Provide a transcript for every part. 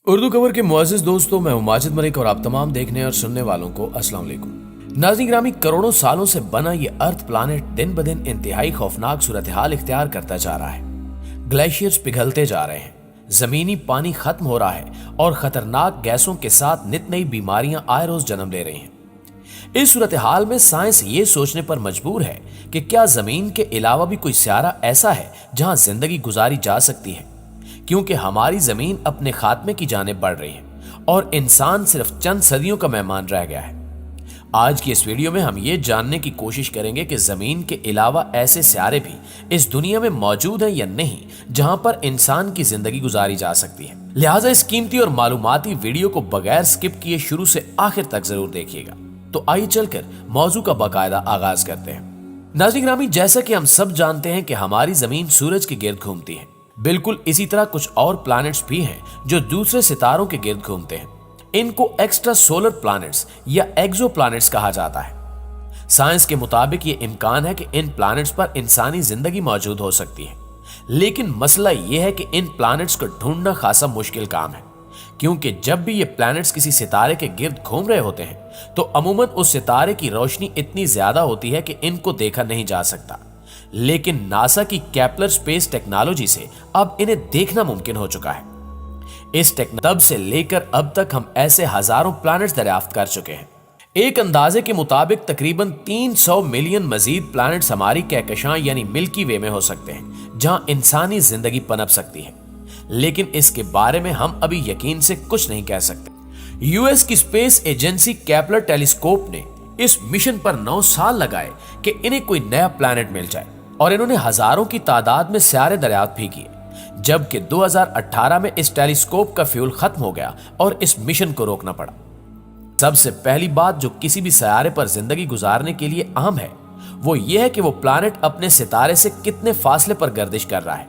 उर्दू खबर के मुअज़्ज़िज़ दोस्तों, मैं हूं माजिद मलिक और आप तमाम देखने और सुनने वालों को अस्सलाम वालेकुम। नाज़रीन ग्रामी, करोड़ों सालों से बना ये अर्थ प्लानेट दिन ब दिन इंतहाई खौफनाक सूरत हाल इख्तियार करता जा रहा है। ग्लेशियर्स पिघलते जा रहे हैं, जमीनी पानी खत्म हो रहा है और खतरनाक गैसों के साथ नित नई बीमारियां आए रोज जन्म ले रही हैं। इस सूरत हाल में साइंस ये सोचने पर मजबूर है कि क्या जमीन के अलावा भी कोई सियारा ऐसा है जहां जिंदगी गुजारी जा सकती है, क्योंकि हमारी जमीन अपने खात्मे की जानिब बढ़ रही है और इंसान सिर्फ चंद सदियों का मेहमान रह गया है। आज की इस वीडियो में हम ये जानने की कोशिश करेंगे कि जमीन के अलावा ऐसे सियारे भी इस दुनिया में मौजूद हैं या नहीं जहां पर इंसान की जिंदगी गुजारी जा सकती है। लिहाजा इस कीमती और मालूमाती वीडियो को बगैर स्किप किए शुरू से आखिर तक जरूर देखिएगा। तो आइए चलकर मौजू का बाकायदा आगाज करते हैं। नाज़रीन ग्रामी, जैसा कि हम सब जानते हैं कि हमारी जमीन सूरज के गिर्द घूमती है। बिल्कुल इसी तरह कुछ और प्लैनेट्स भी हैं जो दूसरे सितारों के गिर्द घूमते हैं। इनको एक्स्ट्रा सोलर प्लैनेट्स या एक्सो प्लैनेट्स कहा जाता है। साइंस के मुताबिक ये इम्कान है कि इन प्लैनेट्स पर इंसानी जिंदगी मौजूद हो सकती है, लेकिन मसला ये है कि इन प्लैनेट्स को ढूंढना खासा मुश्किल काम है, क्योंकि जब भी ये प्लैनेट्स किसी सितारे के गिर्द घूम रहे होते हैं तो अमूमन उस सितारे की रोशनी इतनी ज्यादा होती है कि इनको देखा नहीं जा सकता। लेकिन नासा की केपलर स्पेस टेक्नोलॉजी से अब इन्हें देखना मुमकिन हो चुका है। इस तब से लेकर अब तक हम ऐसे हजारों प्लैनेट्स दरियाफ्त कर चुके हैं। एक अंदाजे के मुताबिक तकरीबन 300 मिलियन मजीद प्लैनेट्स हमारी कहकशां यानी मिल्की वे में हो सकते हैं जहां इंसानी जिंदगी पनप सकती है, लेकिन इसके बारे में हम अभी यकीन से कुछ नहीं कह सकते। यूएस की स्पेस एजेंसी केपलर टेलीस्कोप ने इस मिशन पर 9 साल लगाए कि इन्हें कोई नया प्लैनेट मिल जाए, और इन्होंने हजारों की तादाद में सियारे दरियाफ्त भी किए। जबकि 2018 में इस टेलीस्कोप का फ्यूल खत्म हो गया और इस मिशन को रोकना पड़ा। सबसे पहली बात जो किसी भी सियारे पर जिंदगी गुजारने के लिए अहम है वो ये है कि वो प्लैनेट अपने सितारे से कितने फासले पर गर्दिश कर रहा है।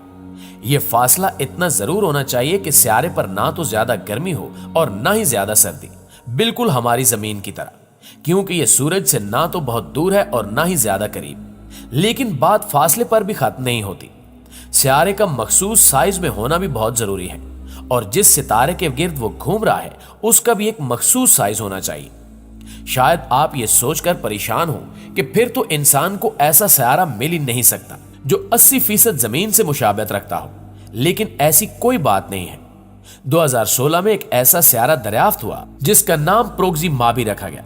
यह फासला इतना जरूर होना चाहिए कि सियारे पर ना तो ज्यादा गर्मी हो और ना ही ज्यादा सर्दी, बिल्कुल हमारी जमीन की तरह, क्योंकि यह सूरज से ना तो बहुत दूर है और ना ही ज्यादा करीब। लेकिन बात फासले पर भी खत्म नहीं होती। सियारे का मखसूस साइज में होना भी बहुत जरूरी है, और जिस सितारे के गिर्द वो घूम रहा है उसका भी एक मखसूस साइज होना चाहिए। शायद आप ये सोचकर परेशान हो कि फिर तो इंसान को ऐसा सियारा मिल ही नहीं सकता जो 80% जमीन से मुशाबहत रखता हो, लेकिन ऐसी कोई बात नहीं है। 2016 में एक ऐसा सियारा दरियाफ्त हुआ जिसका नाम प्रोक्सिमा भी रखा गया।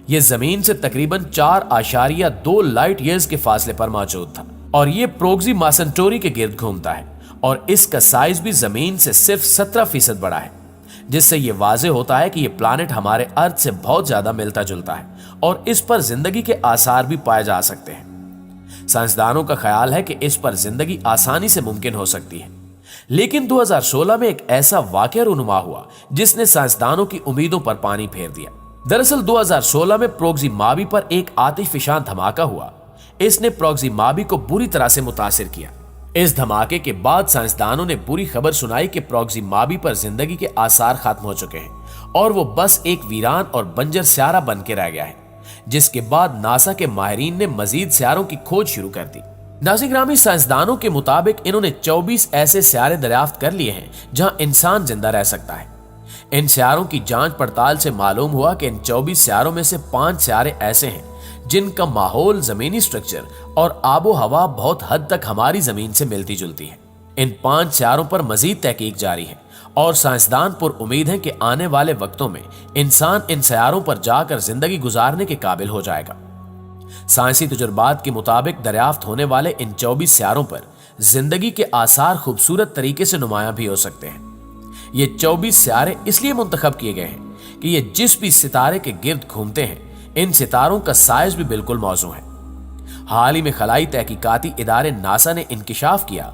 यह जमीन से तकरीबन 4.2 लाइट ईयर्स के फासले पर मौजूद था, और यह प्रोक्सिमा सेंटोरी के गिर्द घूमता है, और इसका साइज भी जमीन से सिर्फ 17% बड़ा है, जिससे यह वाज़ेह होता है कि यह प्लैनेट हमारे अर्थ से बहुत ज्यादा मिलता जुलता है और इस पर जिंदगी के आसार भी पाए जा सकते हैं। साइंसदानों का ख्याल है कि इस पर जिंदगी आसानी से मुमकिन हो सकती है, लेकिन 2016 में एक ऐसा वाकया रूनुमा हुआ जिसने साइंसदानों की उम्मीदों पर पानी फेर दिया। दरअसल 2016 में प्रोक्सिमा पर एक आतिशफशान धमाका हुआ। इसने प्रोक्सिमा को बुरी तरह से मुतासिर किया। इस धमाके के बाद साइंसदानों ने बुरी खबर सुनाई कि प्रोक्सिमा पर जिंदगी के आसार खत्म हो चुके हैं और वो बस एक वीरान और बंजर सियारा बन के रह गया है, जिसके बाद नासा के माहिरीन ने मजीद सियारों की खोज शुरू कर दी। नाज़रीन ग्रामी, साइंसदानों के मुताबिक इन्होंने 24 ऐसे सियारे दरियाफ्त कर लिए हैं जहां इंसान जिंदा रह सकता है। इन सियारों की जांच पड़ताल से मालूम हुआ कि इन 24 सियारों में से 5 सियारे ऐसे हैं जिनका माहौल, जमीनी स्ट्रक्चर और आबो हवा बहुत हद तक हमारी जमीन से मिलती जुलती है। इन 5 सियारों पर मजीद तहकीक जारी है और साइंसदान पर उम्मीद है कि आने वाले वक्तों में इंसान इन सियारों पर जाकर जिंदगी गुजारने के काबिल हो जाएगा। साइंसी तजुर्बात के मुताबिक दरियाफ्त होने वाले इन 24 सियारों पर जिंदगी के आसार खूबसूरत तरीके से नुमायां भी हो सकते हैं। ये 24 सियारे इसलिए मुंतखब किए गए हैं कि ये जिस भी सितारे के गिर्द घूमते हैं, इन सितारों का साइज भी बिल्कुल मौजू है। हाल ही में खलाई तहकीकाती इदारे नासा ने इंकिशाफ किया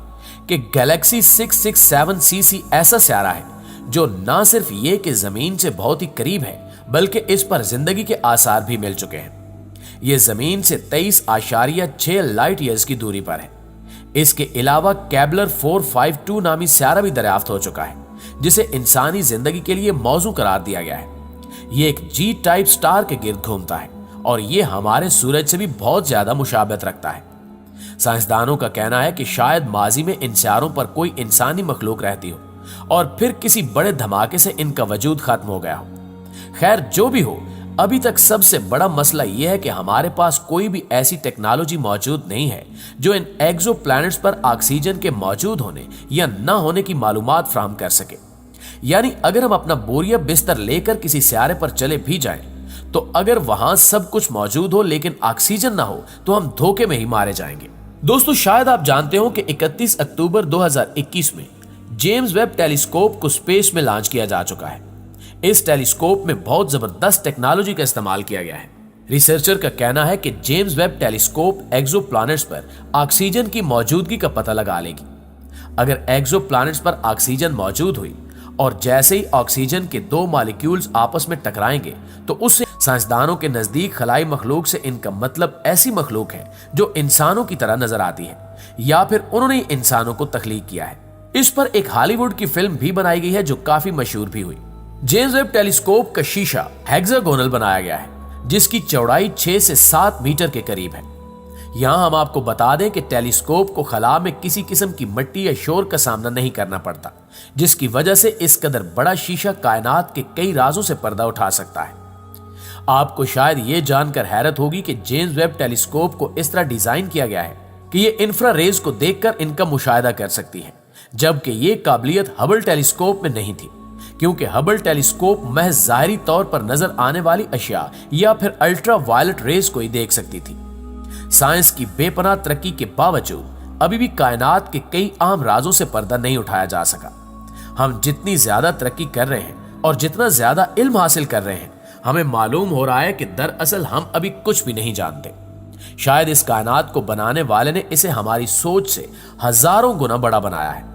कि गैलेक्सी 667cc ऐसा सियारा है जो न सिर्फ ये कि जमीन से बहुत ही करीब है, बल्कि इस पर जिंदगी के आसार भी मिल चुके हैं। यह जमीन से 23.6 लाइट ईयर्स की दूरी पर है। इसके अलावा केपलर 452 नामी सियारा भी दरियाफ्त हो चुका है, जिसे इंसानी जिंदगी के लिए मौजू करार दिया गया है। यह एक जी टाइप स्टार के गिर्द घूमता है और यह हमारे सूरज से भी बहुत ज्यादा मुशाबहत रखता है। साइंसदानों का कहना है कि शायद माजी में इन सियारों पर कोई इंसानी मखलूक रहती हो, और फिर किसी बड़े धमाके से इनका वजूद खत्म हो गया हो। खैर जो भी हो, अभी तक सबसे बड़ा मसला यह है कि हमारे पास कोई भी ऐसी टेक्नोलॉजी मौजूद नहीं है जो इन एक्सो प्लैनेट्स पर ऑक्सीजन के मौजूद होने या न होने की मालूमात फराहम कर सके। यानी अगर हम अपना बोरिया बिस्तर लेकर किसी सियारे पर चले भी जाएं, तो अगर वहां सब कुछ मौजूद हो लेकिन ऑक्सीजन ना हो तो हम धोखे में ही मारे जाएंगे। दोस्तों, शायद आप जानते हो कि 31 अक्टूबर 2021 में जेम्स वेब टेलीस्कोप को स्पेस में लॉन्च किया जा चुका है। इस टेलीस्कोप में बहुत जबरदस्त टेक्नोलॉजी का इस्तेमाल किया गया है। रिसर्चर का कहना है कि जेम्स वेब टेलीस्कोप एक्सोप्लैनेट्स पर ऑक्सीजन की मौजूदगी का पता लगा लेगी। अगर एक्सोप्लैनेट्स पर ऑक्सीजन मौजूद हुई और जैसे ही ऑक्सीजन के दो मॉलिक्यूल्स आपस में टकराएंगे तो उससे साइंसदानों के नजदीक खलाई मखलूक से इनका मतलब ऐसी मखलूक है जो इंसानों की तरह नजर आती है या फिर उन्होंने इंसानों को तख्लीक किया है। इस पर एक हॉलीवुड की फिल्म भी बनाई गई है जो काफी मशहूर भी हुई। जेम्स वेब टेलीस्कोप का शीशा हेक्सागोनल बनाया गया है जिसकी चौड़ाई 6 से 7 मीटर के करीब है। यहां हम आपको बता दें कि टेलीस्कोप को खला में किसी किस्म की मिट्टी या शोर का सामना नहीं करना पड़ता, जिसकी वजह से इस कदर बड़ा शीशा कायनात के कई राजों से पर्दा उठा सकता है। आपको शायद ये जानकर हैरत होगी कि जेम्स वेब टेलीस्कोप को इस तरह डिजाइन किया गया है कि ये इंफ्रा रेज को देखकर इनका मुशाहिदा कर सकती है, जबकि ये काबिलियत हबल टेलीस्कोप में नहीं थी, क्योंकि हबल टेलीस्कोप महज ज़ाहिरी तौर पर नजर आने वाली अशिया या फिर अल्ट्रा वायलेट रेज को ही देख सकती थी। साइंस की बेपनाह तरक्की के बावजूद अभी भी कायनात के कई अहम राजों से पर्दा नहीं उठाया जा सका। हम जितनी ज्यादा तरक्की कर रहे हैं और जितना ज्यादा इल्म हासिल कर रहे हैं, हमें मालूम हो रहा है कि दरअसल हम अभी कुछ भी नहीं जानते। शायद इस कायनात को बनाने वाले ने इसे हमारी सोच से हजारों गुना बड़ा बनाया है।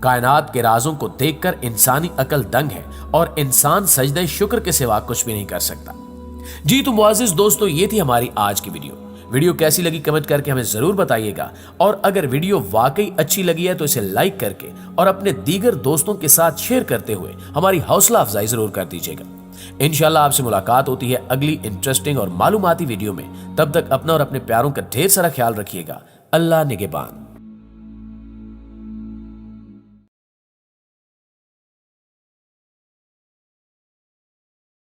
कायनात के राजों को देखकर इंसानी अकल दंग है और इंसान सजदे शुक्र के सिवा कुछ भी नहीं कर सकता। जी तो मुआजिज दोस्तों, ये थी हमारी आज की वीडियो कैसी लगी कमेंट करके हमें जरूर बताइएगा, और अगर वीडियो वाकई अच्छी लगी है तो इसे लाइक करके और अपने दीगर दोस्तों के साथ शेयर करते हुए हमारी हौसला अफजाई जरूर कर दीजिएगा। इंशाल्लाह आपसे मुलाकात होती है अगली इंटरेस्टिंग और मालूमाती वीडियो में। तब तक अपना और अपने प्यारों का ढेर सारा ख्याल रखिएगा। अल्लाह निगहबान।